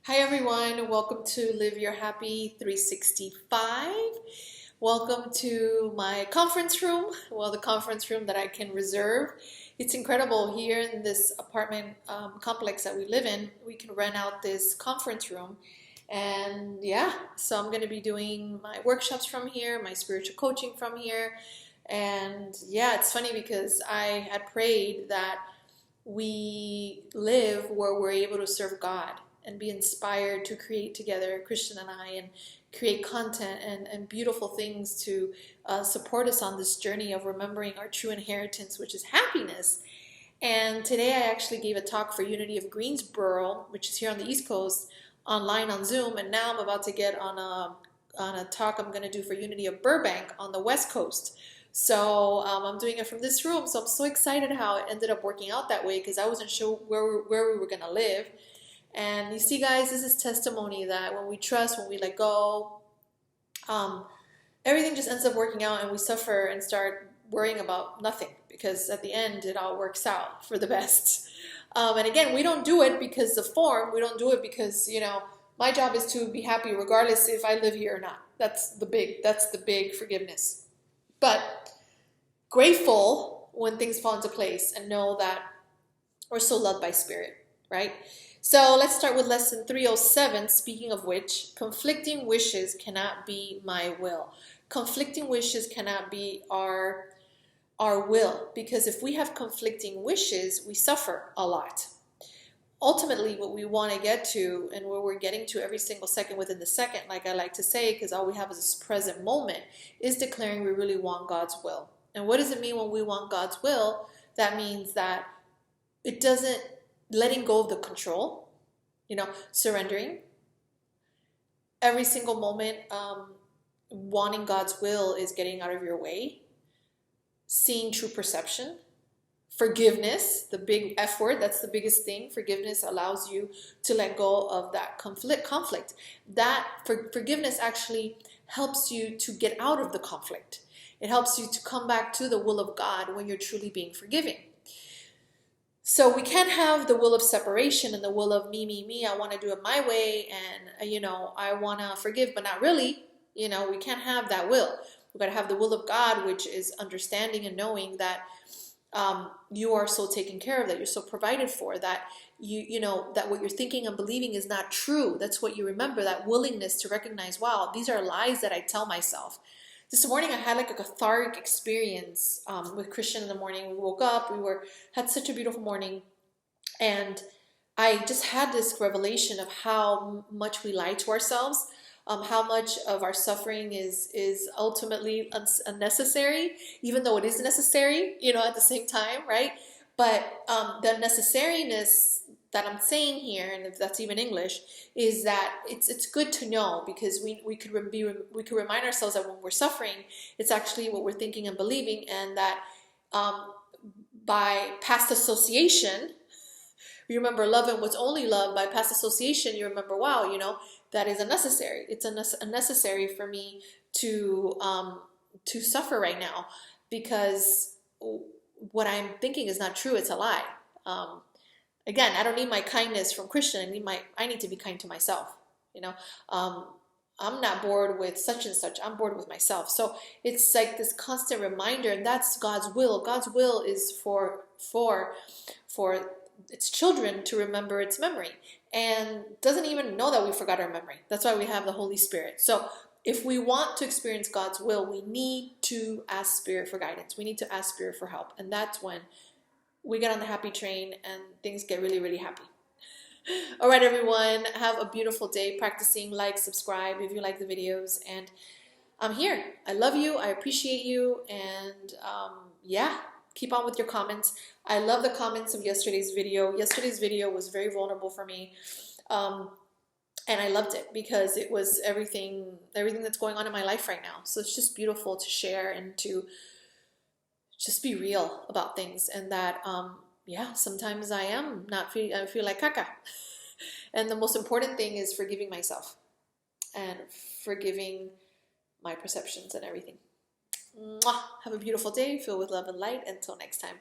Hi everyone, welcome to Live Your Happy 365. Welcome to my conference room, well the conference room that I can reserve. It's incredible here in this apartment complex that we live in. We can rent out this conference room and yeah, so I'm going to be doing my workshops from here, my spiritual coaching from here. And yeah, it's funny because I had prayed that we live where we're able to serve God and be inspired to create together, Christian and I, and create content and beautiful things to support us on this journey of remembering our true inheritance, which is happiness. And today I actually gave a talk for Unity of Greensboro, which is here on the East Coast, online on Zoom, and now I'm about to get on a talk I'm going to do for Unity of Burbank on the West Coast. So I'm doing it from this room, so I'm so excited how it ended up working out that way because I wasn't sure where we were going to live. And you see, guys, this is testimony that when we trust, when we let go, everything just ends up working out and we suffer and start worrying about nothing because at the end, it all works out for the best. And again, we don't do it because of form. We don't do it because, you know, my job is to be happy regardless if I live here or not. That's the big forgiveness. But grateful when things fall into place and know that we're so loved by Spirit, right? So let's start with lesson 307, speaking of which, conflicting wishes cannot be my will. Conflicting wishes cannot be our will, because if we have conflicting wishes, we suffer a lot. Ultimately, what we want to get to, and where we're getting to every single second within the second, like I like to say, because all we have is this present moment, is declaring we really want God's will. And what does it mean when we want God's will? That means that it doesn't letting go of the control, surrendering. Every single moment, wanting God's will is getting out of your way. Seeing true perception. Forgiveness, the big F word, that's the biggest thing. Forgiveness allows you to let go of that conflict. That forgiveness actually helps you to get out of the conflict. It helps you to come back to the will of God when you're truly being forgiving. So we can't have the will of separation and the will of me. I want to do it my way and, I want to forgive, but not really. We can't have that will. We've got to have the will of God, which is understanding and knowing that you are so taken care of, that you're so provided for, that that what you're thinking and believing is not true. That's what you remember, that willingness to recognize, wow, these are lies that I tell myself. This morning I had like a cathartic experience with Christian in the morning. We woke up, had such a beautiful morning, and I just had this revelation of how much we lie to ourselves, how much of our suffering is ultimately unnecessary, even though it is necessary, at the same time, right? But the necessariness that I'm saying here, and if that's even English, is that it's good to know, because we could remind ourselves that when we're suffering, it's actually what we're thinking and believing, and that by past association, you remember love and what's only love. By past association, you remember, wow, that is unnecessary. It's unnecessary for me to suffer right now, because what I'm thinking is not true. It's a lie. Again, I don't need my kindness from Christian. I need to be kind to myself. I'm not bored with such and such. I'm bored with myself. So it's like this constant reminder, and that's God's will. God's will is for its children to remember its memory, and doesn't even know that we forgot our memory. That's why we have the Holy Spirit. So if we want to experience God's will, we need to ask Spirit for guidance. We need to ask Spirit for help. And that's when we get on the happy train and things get really, really happy. All right, everyone, have a beautiful day practicing. Like, subscribe if you like the videos. And I'm here. I love you. I appreciate you. And yeah, keep on with your comments. I love the comments of yesterday's video. Yesterday's video was very vulnerable for me. And I loved it because it was everything that's going on in my life right now. So it's just beautiful to share and to just be real about things. And that, yeah, sometimes I feel like caca. And the most important thing is forgiving myself and forgiving my perceptions and everything. Mwah! Have a beautiful day filled with love and light. Until next time.